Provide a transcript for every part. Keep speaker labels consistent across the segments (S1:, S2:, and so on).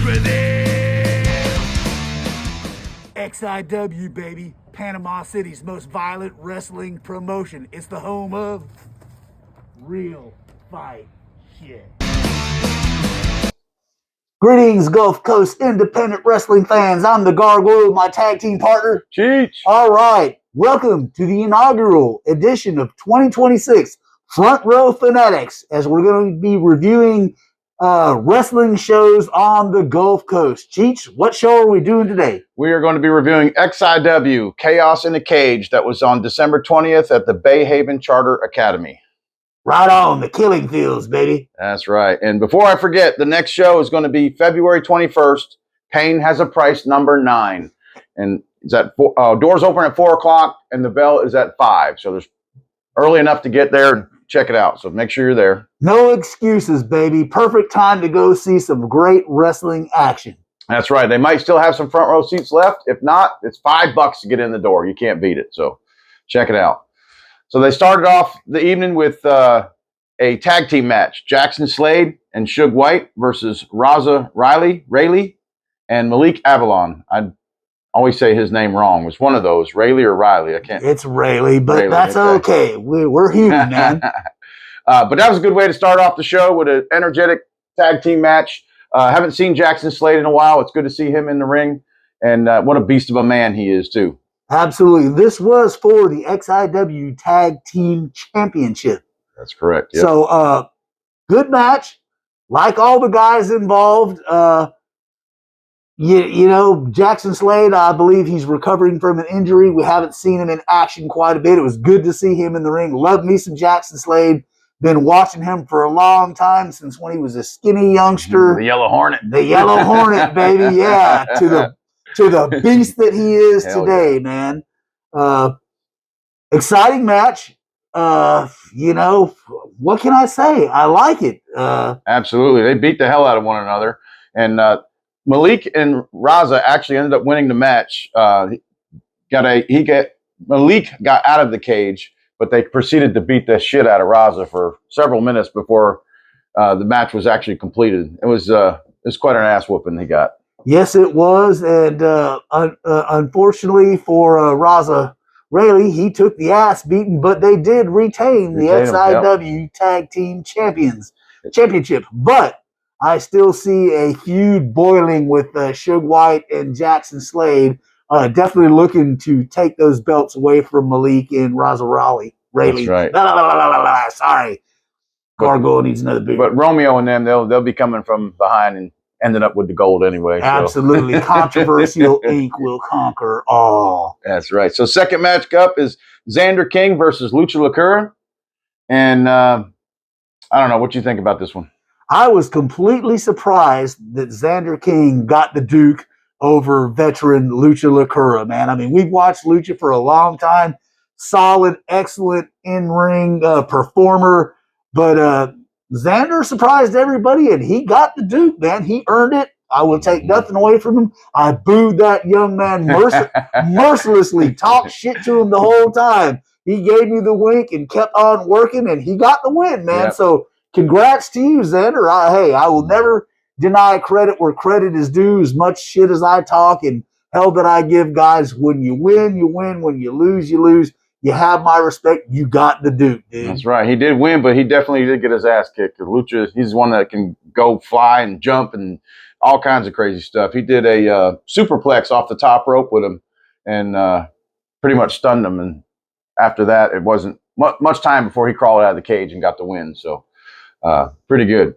S1: with it.
S2: XIW, baby. Panama City's most violent wrestling promotion. It's the home of real fight shit. Greetings, Gulf Coast independent wrestling fans. I'm the Gargoyle, my tag team partner.
S3: Cheech.
S2: All right. Welcome to the inaugural edition of 2026 Front Row Fanatics, as we're going to be reviewing wrestling shows on the Gulf Coast. Cheech, what show are we doing today?
S3: We are going to be reviewing XIW, Chaos in the Cage, that was on December 20th at the Bay Haven Charter Academy.
S2: Right on, the Killing Fields, baby.
S3: That's right. And before I forget, the next show is going to be February 21st. Pain Has a Price, number 9. And it's at doors open at 4 o'clock, and the bell is at 5. So there's early enough to get there and check it out. So make sure you're there.
S2: No excuses, baby. Perfect time to go see some great wrestling action.
S3: That's right. They might still have some front row seats left. If not, it's $5 to get in the door. You can't beat it. So check it out. So they started off the evening with a tag team match. Jackson Slade and Suge White versus Raza Rayleigh, and Malik Avalon. I always say his name wrong. It was one of those, Rayleigh or Riley. I can't.
S2: It's Rayleigh, but Rayleigh, that's okay. We're human, man.
S3: But that was a good way to start off the show with an energetic tag team match. Haven't seen Jackson Slade in a while. It's good to see him in the ring. And what a beast of a man he is, too.
S2: Absolutely. This was for the XIW Tag Team Championship.
S3: That's correct. Yep.
S2: So, good match. Like all the guys involved, you know, Jackson Slade, I believe he's recovering from an injury. We haven't seen him in action quite a bit. It was good to see him in the ring. Love me some Jackson Slade. Been watching him for a long time, since when he was a skinny youngster.
S3: The Yellow Hornet.
S2: The Yellow Hornet, baby. Yeah, to the beast that he is today, man. Exciting match. You know, what can I say? I like it.
S3: Absolutely. They beat the hell out of one another. And Malik and Raza actually ended up winning the match. Malik got out of the cage, but they proceeded to beat the shit out of Raza for several minutes before the match was actually completed. It was quite an ass whooping he got.
S2: Yes, it was. And unfortunately for Raza Rayleigh, he took the ass beating, but they did retain the XIW Tag Team Championship. But I still see a feud boiling with Suge White and Jackson Slade. Definitely looking to take those belts away from Malik and Raza Rayleigh.
S3: That's right.
S2: Sorry. Gargoyle needs another beer.
S3: But Romeo and them, they'll be coming from behind and ending up with the gold anyway.
S2: Absolutely. So. Controversial ink will conquer all.
S3: That's right. So second match up is Xander King versus Lucha Lacura. And I don't know what you think about this one.
S2: I was completely surprised that Xander King got the Duke over veteran Lucha Lacura, man. I mean, we've watched Lucha for a long time. Solid, excellent in-ring performer. But Xander surprised everybody, and he got the Duke, man. He earned it. I will take nothing away from him. I booed that young man mercilessly, talked shit to him the whole time. He gave me the wink and kept on working, and he got the win, man. Yep. So congrats to you, Xander. I will never deny credit where credit is due. As much shit as I talk and hell that I give guys, when you win, you win. When you lose, you lose. You have my respect. You got the Duke, dude.
S3: That's right. He did win, but he definitely did get his ass kicked. Lucha, he's one that can go fly and jump and all kinds of crazy stuff. He did a superplex off the top rope with him and pretty much stunned him. And after that, it wasn't much time before he crawled out of the cage and got the win. So pretty good.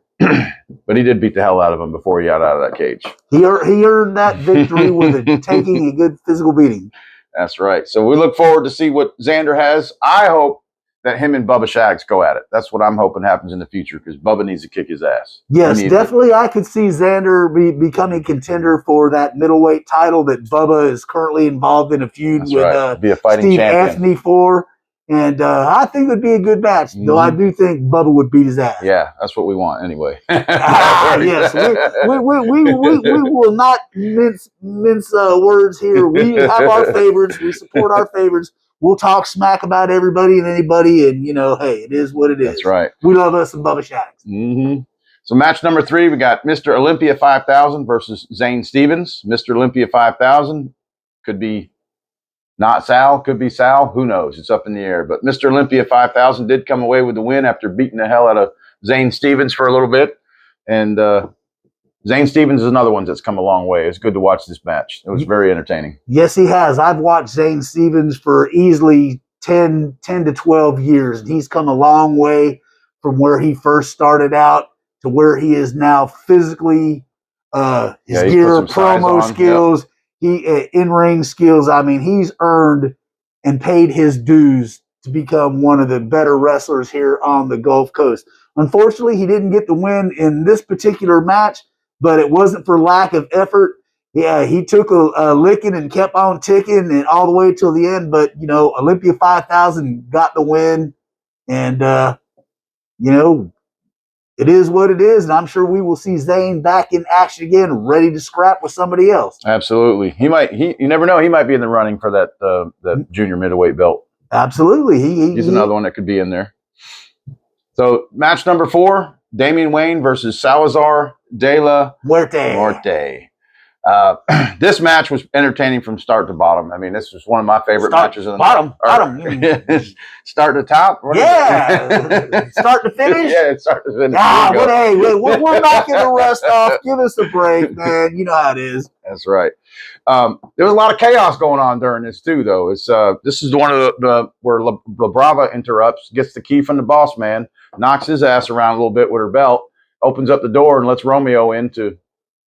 S3: But he did beat the hell out of him before he got out of that cage.
S2: He earned that victory with taking a good physical beating.
S3: That's right. So we look forward to see what Xander has. I hope that him and Bubba Shags go at it. That's what I'm hoping happens in the future, because Bubba needs to kick his ass.
S2: Yes, definitely. I could see Xander becoming contender for that middleweight title that Bubba is currently involved in a feud with
S3: be a fighting
S2: Steve
S3: champion.
S2: Anthony for. And I think it would be a good match, though I do think Bubba would beat his ass.
S3: Yeah, that's what we want anyway.
S2: Yes, we will not mince words here. We have our favorites. We support our favorites. We'll talk smack about everybody and anybody, and, you know, hey, it is what it is.
S3: That's right.
S2: We love us some Bubba Shags.
S3: Mm-hmm. So match number 3, we got Mr. Olympia 5000 versus Zane Stevens. Mr. Olympia 5000 could be not Sal, could be Sal. Who knows? It's up in the air. But Mr. Olympia 5000 did come away with the win after beating the hell out of Zane Stevens for a little bit. And Zane Stevens is another one that's come a long way. It's good to watch this match. It was very entertaining.
S2: Yes, he has. I've watched Zane Stevens for easily 10 to 12 years, and he's come a long way from where he first started out to where he is now physically. His gear, promo skills, in-ring skills. I mean, he's earned and paid his dues to become one of the better wrestlers here on the Gulf Coast. Unfortunately, he didn't get the win in this particular match, but it wasn't for lack of effort. Yeah, he took a licking and kept on ticking and all the way till the end. But, you know, Olympia 5000 got the win. And, you know, it is what it is. And I'm sure we will see Zane back in action again, ready to scrap with somebody else.
S3: Absolutely. You never know. He might be in the running for that junior middleweight belt.
S2: Absolutely.
S3: He's another one that could be in there. So match number 4, Damian Wayne versus Salazar de la Muerte. This match was entertaining from start to bottom. I mean, this was one of my favorite matches of the
S2: bottom.
S3: Start to top.
S2: Yeah, start to finish.
S3: Yeah, start to finish.
S2: We're knocking the rust off. Give us a break, man. You know how it is.
S3: That's right. There was a lot of chaos going on during this too, though. This is one of where La Brava interrupts, gets the key from the boss man, knocks his ass around a little bit with her belt, opens up the door, and lets Romeo in to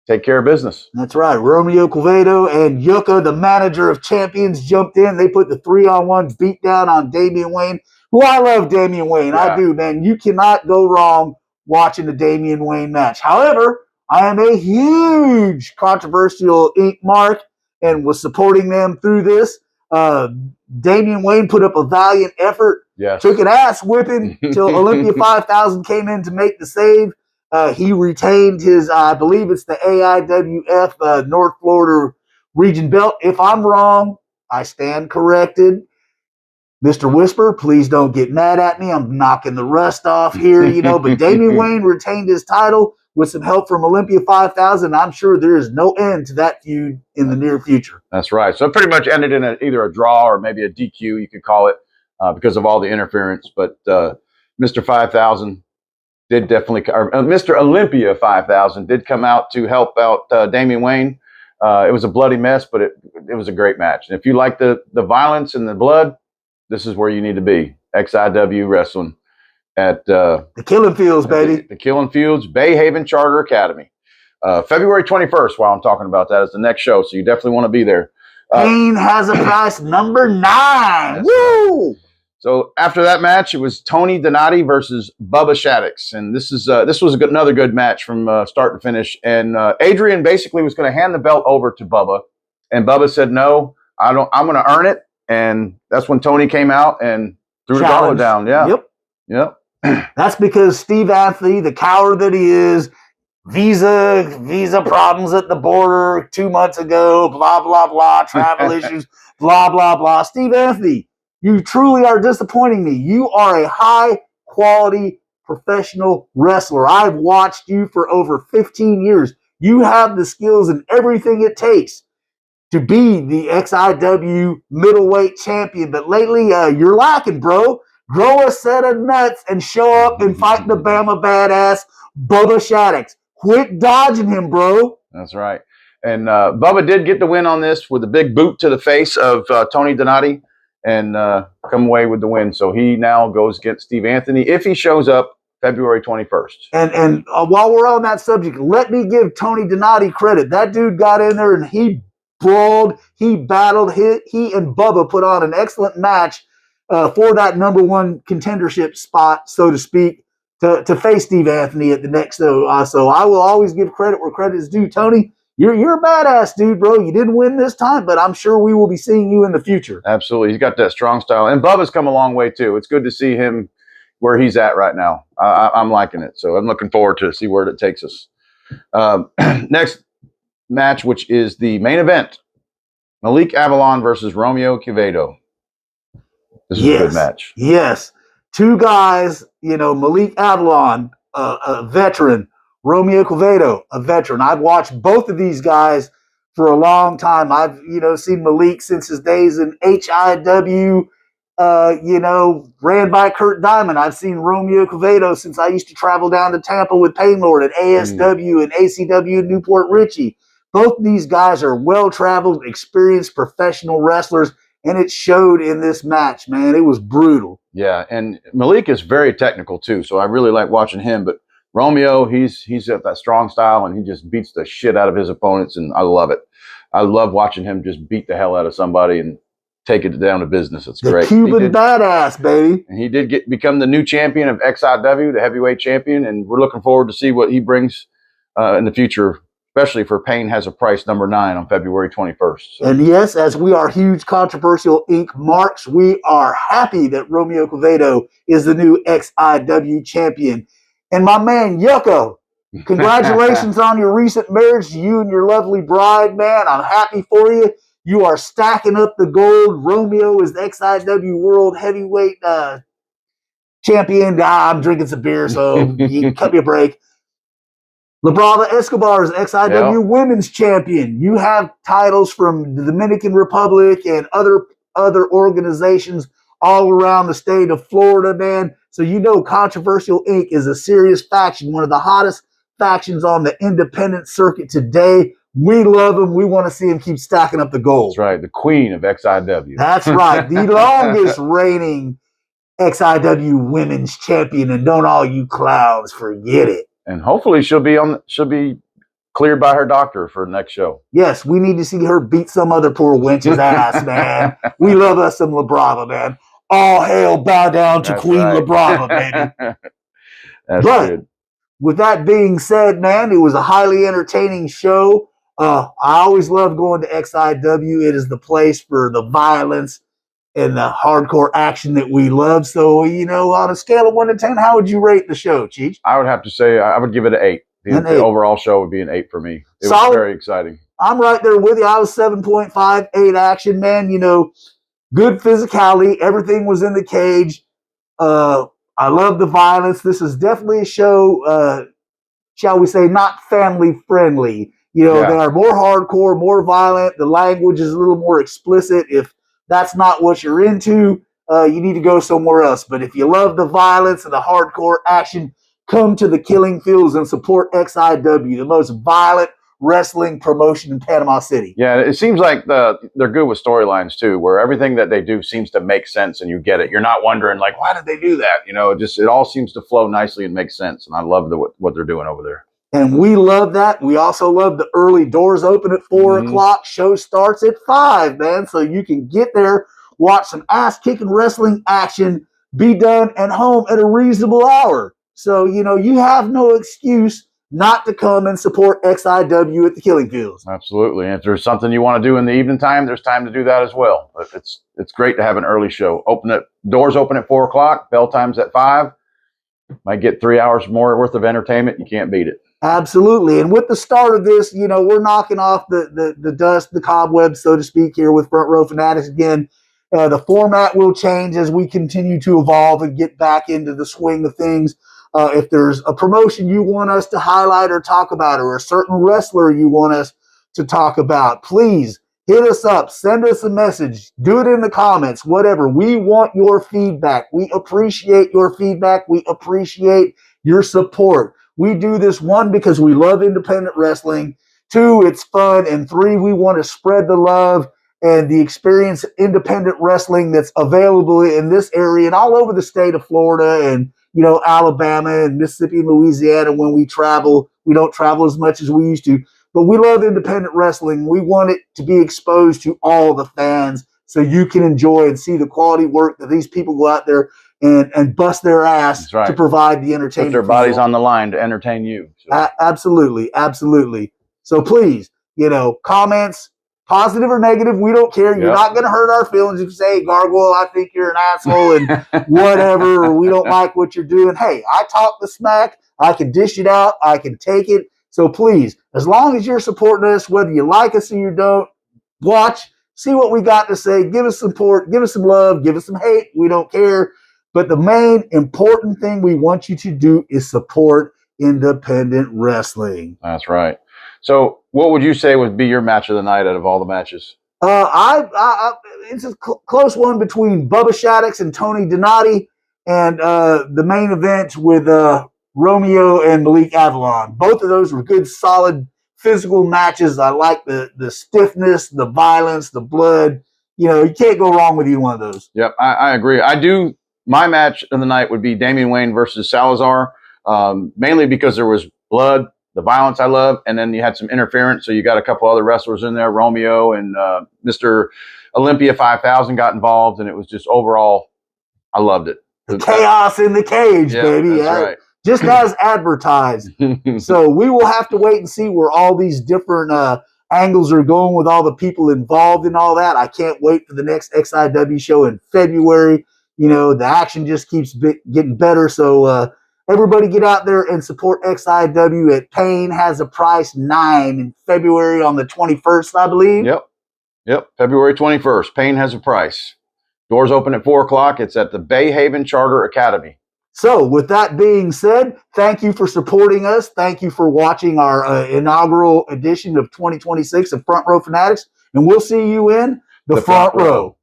S3: take care of business.
S2: That's right. Romeo Quevedo and Yucca, the manager of champions, jumped in. They put the 3-on-1 beat down on Damian Wayne, who I love Damian Wayne. Yeah. I do, man. You cannot go wrong watching the Damian Wayne match. However, I am a huge controversial ink mark and was supporting them through this. Damian Wayne put up a valiant effort.
S3: Yes.
S2: Took an ass whipping till Olympia 5000 came in to make the save. He retained his, I believe it's the AIWF North Florida region belt. If I'm wrong, I stand corrected. Mr. Whisper, please don't get mad at me. I'm knocking the rust off here, you know. But Damian Wayne retained his title with some help from Olympia 5000. I'm sure there is no end to that feud in the near future.
S3: That's right. So it pretty much ended in either a draw or maybe a DQ, you could call it, because of all the interference. But Mr. 5000 did definitely, or Mr. Olympia 5000 did come out to help out Damian Wayne. It was a bloody mess, but it was a great match. And if you like the violence and the blood, this is where you need to be. XIW Wrestling at the
S2: Killing Fields, baby.
S3: The Killing Fields, Bay Haven Charter Academy. February 21st, while I'm talking about that, is the next show, so you definitely want to be there.
S2: Pain has a price, number 9. Woo!
S3: Right. So after that match, it was Tony Donati versus Bubba Shaddix, and this was another good match from start to finish. And Adrian basically was going to hand the belt over to Bubba, and Bubba said, "No, I don't. I'm going to earn it." And that's when Tony came out and threw the gauntlet down. Yeah. Yep.
S2: That's because Steve Anthony, the coward that he is, visa problems at the border 2 months ago, blah blah blah, travel issues, blah blah blah. Steve Anthony, you truly are disappointing me. You are a high-quality professional wrestler. I've watched you for over 15 years. You have the skills and everything it takes to be the XIW middleweight champion. But lately, you're lacking, bro. Grow a set of nuts and show up and fight the Bama badass Bubba Shaddix. Quit dodging him, bro.
S3: That's right. And Bubba did get the win on this with a big boot to the face of Tony Donati, and come away with the win. So he now goes against Steve Anthony if he shows up February 21st.
S2: And while we're on that subject, let me give Tony Donati credit. That dude got in there and he brawled, he battled, he and Bubba put on an excellent match for that number 1 contendership spot, so to speak, to face Steve Anthony at the next show. So I will always give credit where credit is due. Tony, you're a badass dude, bro. You didn't win this time, but I'm sure we will be seeing you in the future.
S3: Absolutely. He's got that strong style. And Bubba's come a long way, too. It's good to see him where he's at right now. I'm liking it. So I'm looking forward to see where it takes us. Next match, which is the main event, Malik Avalon versus Romeo Quevedo. This is a good match.
S2: Yes. 2 guys, you know, Malik Avalon, a veteran, Romeo Quevedo, a veteran. I've watched both of these guys for a long time. I've, seen Malik since his days in XIW, ran by Kurt Diamond. I've seen Romeo Quevedo since I used to travel down to Tampa with Painlord and ASW and ACW and Newport Richie. Both these guys are well-traveled, experienced professional wrestlers, and it showed in this match, man. It was brutal.
S3: Yeah, and Malik is very technical too, so I really like watching him. But Romeo, he's got that strong style, and he just beats the shit out of his opponents, and I love it. I love watching him just beat the hell out of somebody and take it down to business. It's great.
S2: The Cuban badass, baby.
S3: And he did become the new champion of XIW, the heavyweight champion, and we're looking forward to see what he brings in the future, especially for Pain Has a Price #9 on February 21st. So.
S2: And yes, as we are huge Controversial Inc. marks, we are happy that Romeo Quevedo is the new XIW champion. And my man, Yucko, congratulations on your recent marriage to you and your lovely bride, man. I'm happy for you. You are stacking up the gold. Romeo is the XIW World Heavyweight champion. I'm drinking some beer, so you can cut me a break. La Brava Escobar is XIW Women's Champion. You have titles from the Dominican Republic and other organizations all around the state of Florida, man. So Controversial Inc. is a serious faction, one of the hottest factions on the independent circuit today. We love them. We want to see them keep stacking up the gold.
S3: That's right. The queen of XIW.
S2: That's right. The longest reigning XIW Women's Champion. And don't all you clowns forget it.
S3: And hopefully she'll be cleared by her doctor for the next show.
S2: Yes, we need to see her beat some other poor wench's ass, man. We love us some La Brava, man. All hail, bow down to Queen La Brava, baby.
S3: That's good.
S2: With that being said, man, it was a highly entertaining show. I always love going to XIW. It is the place for the violence and the hardcore action that we love. So, on a scale of 1 to 10, how would you rate the show, Cheech?
S3: I would have to say I would give it an 8. The overall show would be an 8 for me. It was very exciting.
S2: I'm right there with you. I was 7.5, 8 action, man. Good physicality. Everything was in the cage. I love the violence. This is definitely a show, shall we say, not family friendly. They are more hardcore, more violent. The language is a little more explicit. If that's not what you're into, you need to go somewhere else. But if you love the violence and the hardcore action, come to the Killing Fields and support XIW, the most violent wrestling promotion in Panama City.
S3: Yeah, it seems like they're good with storylines too, where everything that they do seems to make sense and you get it. You're not wondering like, why did they do that? It all seems to flow nicely and make sense. And I love what they're doing over there.
S2: And we love that. We also love the early doors open at 4 o'clock. Show starts at 5, man. So you can get there, watch some ass-kicking wrestling action, be done and home at a reasonable hour. So, you have no excuse not to come and support XIW at the Killing Fields.
S3: Absolutely. And if there's something you want to do in the evening time, there's time to do that as well. But it's great to have an early show. Doors open at 4 o'clock, bell time's at 5. Might get 3 hours more worth of entertainment. You can't beat it.
S2: Absolutely. And with the start of this, we're knocking off the dust, the cobwebs, so to speak, here with Front Row Fanatics again. The format will change as we continue to evolve and get back into the swing of things. If there's a promotion you want us to highlight or talk about, or a certain wrestler you want us to talk about, please hit us up, send us a message, do it in the comments, whatever. We want your feedback. We appreciate your feedback. We appreciate your support. We do this, 1, because we love independent wrestling. 2, it's fun. And 3, we want to spread the love and the experience independent wrestling that's available in this area and all over the state of Florida and, Alabama and Mississippi and Louisiana. When we travel, we don't travel as much as we used to, but we love independent wrestling. We want it to be exposed to all the fans so you can enjoy and see the quality work that these people go out there and bust their ass to provide the entertainment.
S3: Put their bodies on the line to entertain you. So.
S2: Absolutely. Absolutely. So please, comments, positive or negative, we don't care. You're not going to hurt our feelings if you say, hey, Gargoyle, I think you're an asshole and whatever, or we don't like what you're doing. Hey, I talk the smack. I can dish it out. I can take it. So please, as long as you're supporting us, whether you like us or you don't, watch, see what we got to say. Give us support. Give us some love. Give us some hate. We don't care. But the main important thing we want you to do is support independent wrestling.
S3: That's right. So, what would you say would be your match of the night out of all the matches?
S2: It's a close one between Bubba Shaddix and Tony Donati, and the main event with Romeo and Malik Avalon. Both of those were good, solid, physical matches. I like the stiffness, the violence, the blood. You know, you can't go wrong with either one of those.
S3: Yep, I agree. I do. My match of the night would be Damian Wayne versus Salazar, mainly because there was blood, the violence I love, and then you had some interference. So you got a couple other wrestlers in there. Romeo and Mr. Olympia 5000 got involved, and it was just overall, I loved it.
S2: The chaos in the cage, baby.
S3: That's right.
S2: Just as advertised. So we will have to wait and see where all these different angles are going with all the people involved in all that. I can't wait for the next XIW show in February. You know, the action just keeps getting better. So everybody get out there and support XIW at Pain Has a Price 9 in February on the 21st, I believe.
S3: Yep. February 21st. Pain Has a Price. Doors open at 4 o'clock. It's at the Bay Haven Charter Academy.
S2: So with that being said, thank you for supporting us. Thank you for watching our inaugural edition of 2026 of Front Row Fanatics. And we'll see you in the front row.